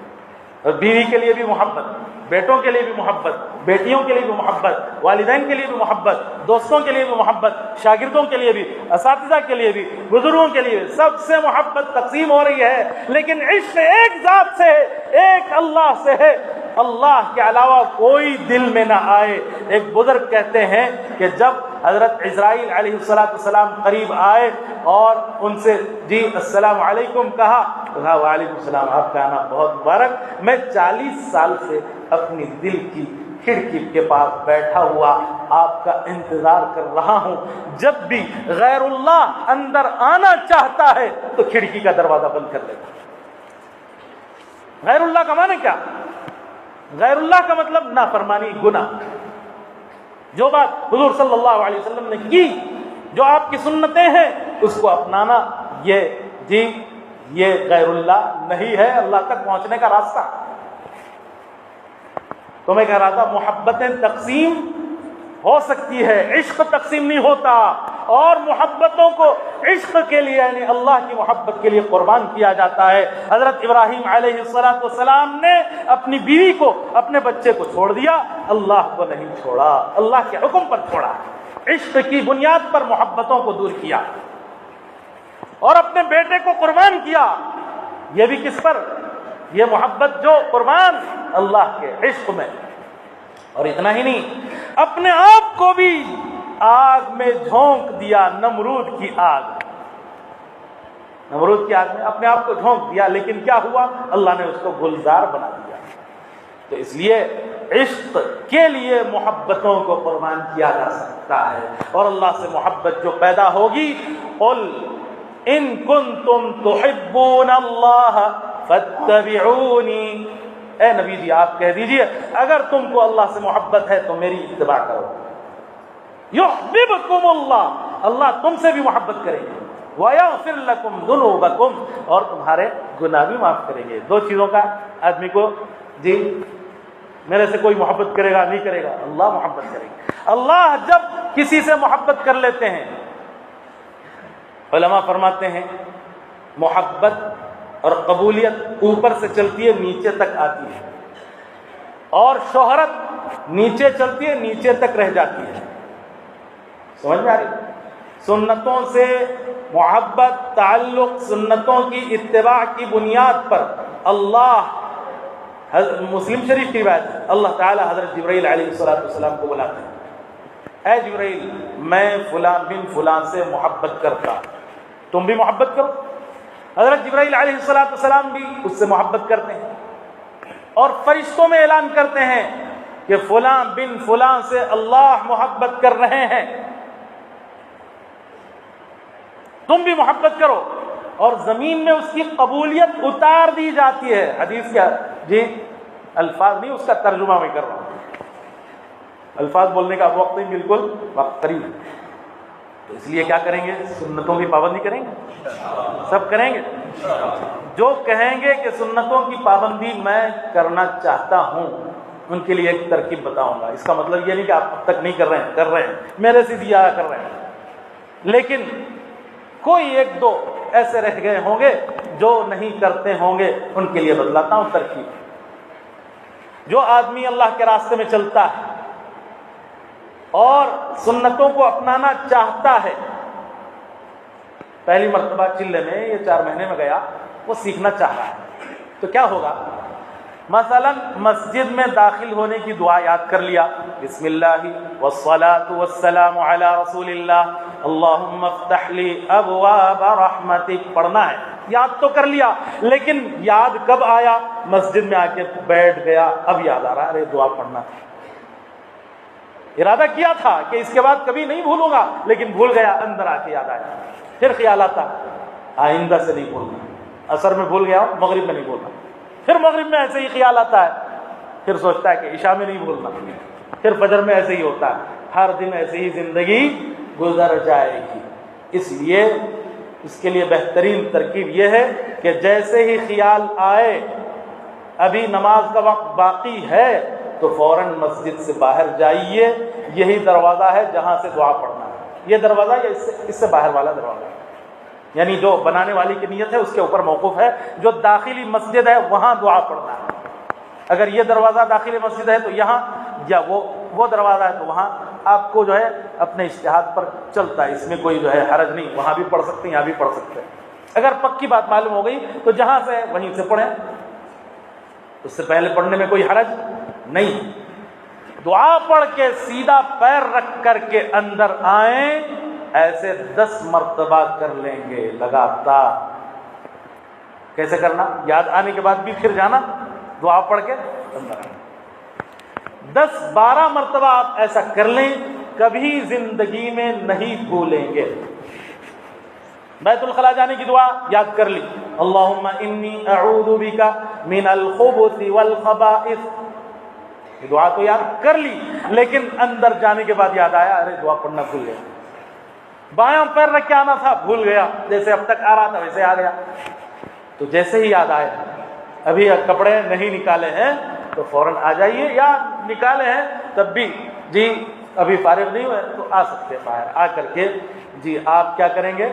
اور بیوی کے لیے بھی محبت، بیٹوں کے لیے بھی محبت، بیٹیوں کے لیے بھی محبت، والدین کے لیے بھی محبت، دوستوں کے لیے بھی محبت، شاگردوں کے لیے بھی، اساتذہ کے لیے بھی، بزرگوں کے لیے بھی، سب سے محبت تقسیم ہو رہی ہے. لیکن عشق ایک ذات سے ہے، ایک اللہ سے ہے. اللہ کے علاوہ کوئی دل میں نہ آئے. ایک بزرگ کہتے ہیں کہ جب حضرت عزرائیل علیہ السلام قریب آئے اور ان سے جی السلام علیکم کہا تو کہا وعلیکم السلام، آپ کا آنا بہت مبارک. میں 40 سال سے اپنی دل کی کھڑکی کے پاس بیٹھا ہوا آپ کا انتظار کر رہا ہوں. جب بھی غیر اللہ اندر آنا چاہتا ہے تو کھڑکی کا دروازہ بند کر لیتا. غیر اللہ کا معنی کیا؟ غیر اللہ کا مطلب نافرمانی، گناہ. جو بات حضور صلی اللہ علیہ وسلم نے کی، جو آپ کی سنتیں ہیں، اس کو اپنانا، یہ غیر اللہ نہیں ہے اللہ تک پہنچنے کا راستہ. تو میں کہہ رہا تھا محبتیں تقسیم ہو سکتی ہے، عشق تقسیم نہیں ہوتا. اور محبتوں کو عشق کے لیے یعنی اللہ کی محبت کے لیے قربان کیا جاتا ہے. حضرت ابراہیم علیہ السلام نے اپنی بیوی کو، اپنے بچے کو چھوڑ دیا، اللہ کو نہیں چھوڑا، اللہ کے حکم پر چھوڑا. عشق کی بنیاد پر محبتوں کو دور کیا. اور اپنے بیٹے کو قربان کیا، یہ بھی کس پر؟ یہ محبت جو قربان اللہ کے عشق میں۔ اور اتنا ہی نہیں، اپنے آپ کو بھی آگ میں جھونک دیا، نمرود کی آگ میں اپنے آپ کو جھونک دیا، لیکن کیا ہوا؟ اللہ نے اس کو گلزار بنا دیا۔ تو اس لیے عشق کے لیے محبتوں کو قربان کیا جا سکتا ہے، اور اللہ سے محبت جو پیدا ہوگی، قل ان کنتم تحبون اللہ فاتبعونی، اے نبی جی آپ کہہ دیجئے اگر تم کو اللہ سے محبت ہے تو میری اتباع کرو۔ یحببکم اللہ، اللہ تم سے بھی محبت کریں گے، وَيَغْفِرْ لَكُمْ ذُنُوبَكُمْ، اور تمہارے گناہ بھی معاف کریں گے۔ دو چیزوں کا آدمی کو، جی میرے سے کوئی محبت کرے گا نہیں کرے گا، اللہ محبت کرے گا۔ اللہ جب کسی سے محبت کر لیتے ہیں، علماء فرماتے ہیں محبت اور قبولیت اوپر سے چلتی ہے نیچے تک آتی ہے، اور شہرت نیچے چلتی ہے نیچے تک رہ جاتی ہے۔ سمجھ میں آ رہی؟ سنتوں سے محبت، تعلق، سنتوں کی اتباع کی بنیاد پر اللہ، مسلم شریف کی روایت ہے، اللہ تعالی حضرت جبرائیل علیہ السلام کو بلاتے ہیں، اے جبرائیل میں فلاں بن فلاں سے محبت کرتا، تم بھی محبت کرو۔ حضرت جبرائیل علیہ السلام بھی اس سے محبت کرتے ہیں، اور فرشتوں میں اعلان کرتے ہیں کہ فلاں بن فلاں سے اللہ محبت کر رہے ہیں، تم بھی محبت کرو۔ اور زمین میں اس کی قبولیت اتار دی جاتی ہے۔ حدیث کیا؟ جی الفاظ نہیں، اس کا ترجمہ میں کر رہا ہوں، الفاظ بولنے کا وقت نہیں، بالکل وقت قریب ہے۔ تو اس لیے کیا کریں گے؟ سنتوں کی پابندی کریں گے، سب کریں گے۔ جو کہیں گے کہ سنتوں کی پابندی میں کرنا چاہتا ہوں، ان کے لیے ایک ترکیب بتاؤں گا۔ اس کا مطلب یہ نہیں کہ آپ اب تک نہیں کر رہے ہیں، کر رہے ہیں، میرے سے دیا کر رہے ہیں، لیکن کوئی ایک دو ایسے رہ گئے ہوں گے جو نہیں کرتے ہوں گے، ان کے لیے بتلاتا ہوں ترکیب۔ جو آدمی اللہ کے راستے میں چلتا ہے اور سنتوں کو اپنانا چاہتا ہے، پہلی مرتبہ چلے میں یا 4 مہینے میں گیا، وہ سیکھنا چاہ رہا ہے، تو کیا ہوگا؟ مثلا مسجد میں داخل ہونے کی دعا یاد کر لیا، بسم اللہ والصلاة والسلام علی رسول اللہ، اللہم افتح لی ابواب رحمتک، پڑھنا ہے، یاد تو کر لیا، لیکن یاد کب آیا؟ مسجد میں آ کے بیٹھ گیا، اب یاد آ رہا، ارے دعا پڑھنا تھا۔ ارادہ کیا تھا کہ اس کے بعد کبھی نہیں بھولوں گا، لیکن بھول گیا، اندر آ کے یاد آیا، پھر خیال آتا آئندہ سے نہیں بھولنا، عصر میں بھول گیا، مغرب میں نہیں بھولنا، پھر مغرب میں ایسے ہی خیال آتا ہے، پھر سوچتا ہے کہ عشاء میں نہیں بھولنا، پھر فجر میں ایسے ہی ہوتا ہے، ہر دن ایسے ہی زندگی گزر جائے گی۔ اس لیے اس کے لیے بہترین ترکیب یہ ہے کہ جیسے ہی خیال آئے ابھی نماز کا وقت باقی ہے تو فوراً مسجد سے باہر جائیے، یہی دروازہ ہے جہاں سے دعا پڑھنا ہے، یہ دروازہ یا اس سے باہر والا دروازہ ہے، یعنی جو بنانے والی کی نیت ہے اس کے اوپر موقوف ہے، جو داخلی مسجد ہے وہاں دعا پڑھنا ہے۔ اگر یہ دروازہ داخلی مسجد ہے تو یہاں، یا وہ دروازہ ہے تو وہاں، آپ کو جو ہے اپنے اجتہاد پر چلتا ہے، اس میں کوئی جو ہے حرج نہیں، وہاں بھی پڑھ سکتے ہیں یہاں بھی پڑھ سکتے ہیں۔ اگر پکی بات معلوم ہو گئی تو جہاں سے وہیں سے پڑھیں، اس سے پہلے پڑھنے میں کوئی حرج نہیں۔ دعا پڑھ کے سیدھا پیر رکھ کر کے اندر آئیں، ایسے 10 مرتبہ کر لیں گے لگاتار۔ کیسے کرنا؟ یاد آنے کے بعد بھی پھر جانا، دعا پڑھ کے اندر آئیں، 10-12 مرتبہ آپ ایسا کر لیں، کبھی زندگی میں نہیں بھولیں گے۔ بیت الخلاء جانے کی دعا یاد کر لی، اللہم انی اعوذ بک من الخبث والخبائث، یہ دعا تو یاد کر لی، لیکن اندر جانے کے بعد یاد آیا، ارے دعا پڑھنا بھول گیا، بایاں پیر رکھ کے آنا تھا، بھول گیا، جیسے اب تک آ رہا تھا ویسے آ گیا۔ تو جیسے ہی یاد آئے، ابھی کپڑے نہیں نکالے ہیں تو فوراً آ جائیے، یا نکالے ہیں تب بھی جی ابھی فارغ نہیں ہوئے تو آ سکتے ہیں باہر، آ کر کے جی آپ کیا کریں گے؟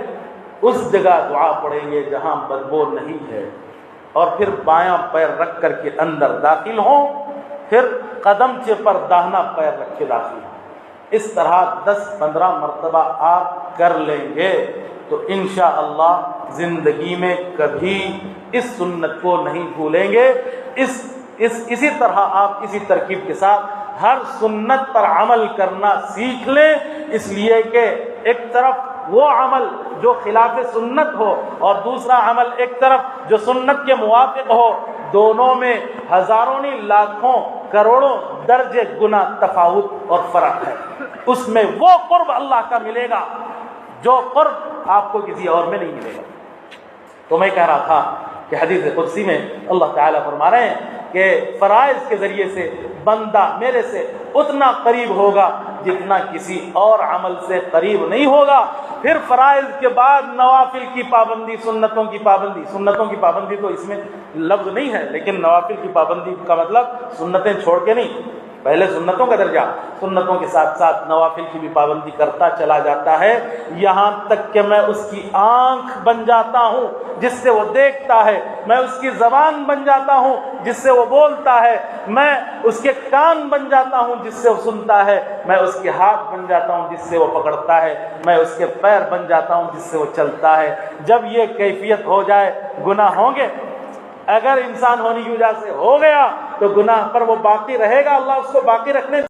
اس جگہ دعا پڑھیں گے جہاں بدبو نہیں ہے، اور پھر بایاں پیر رکھ کر کے اندر داخل ہوں، پھر قدمچے پر داہنا پیر رکھ کے داخل ہوں۔ اس طرح 10-15 مرتبہ آپ کر لیں گے تو انشاءاللہ زندگی میں کبھی اس سنت کو نہیں بھولیں گے۔ اسی طرح آپ اسی ترکیب کے ساتھ ہر سنت پر عمل کرنا سیکھ لیں، اس لیے کہ ایک طرف وہ عمل جو خلاف سنت ہو اور دوسرا عمل ایک طرف جو سنت کے موافق ہو، دونوں میں ہزاروں نہیں لاکھوں کروڑوں درجے گنا تفاوت اور فرق ہے۔ اس میں وہ قرب اللہ کا ملے گا جو قرب آپ کو کسی اور میں نہیں ملے گا۔ تو میں کہہ رہا تھا کہ حدیث قدسی میں اللہ تعالیٰ فرما رہے ہیں کہ فرائض کے ذریعے سے بندہ میرے سے اتنا قریب ہوگا جتنا کسی اور عمل سے قریب نہیں ہوگا۔ پھر فرائض کے بعد نوافل کی پابندی، سنتوں کی پابندی۔ سنتوں کی پابندی تو اس میں لفظ نہیں ہے، لیکن نوافل کی پابندی کا مطلب سنتیں چھوڑ کے نہیں، پہلے سنتوں کا درجہ، سنتوں کے ساتھ ساتھ نوافل کی بھی پابندی کرتا چلا جاتا ہے، یہاں تک کہ میں اس کی آنکھ بن جاتا ہوں جس سے وہ دیکھتا ہے، میں اس کی زبان بن جاتا ہوں جس سے وہ بولتا ہے، میں اس کے کان بن جاتا ہوں جس سے وہ سنتا ہے، میں اس کے ہاتھ بن جاتا ہوں جس سے وہ پکڑتا ہے، میں اس کے پیر بن جاتا ہوں جس سے وہ چلتا ہے۔ جب یہ کیفیت ہو جائے گناہ ہوں گے، اگر انسان ہونے کی وجہ سے ہو گیا تو گناہ پر وہ باقی رہے گا، اللہ اس کو باقی رکھنے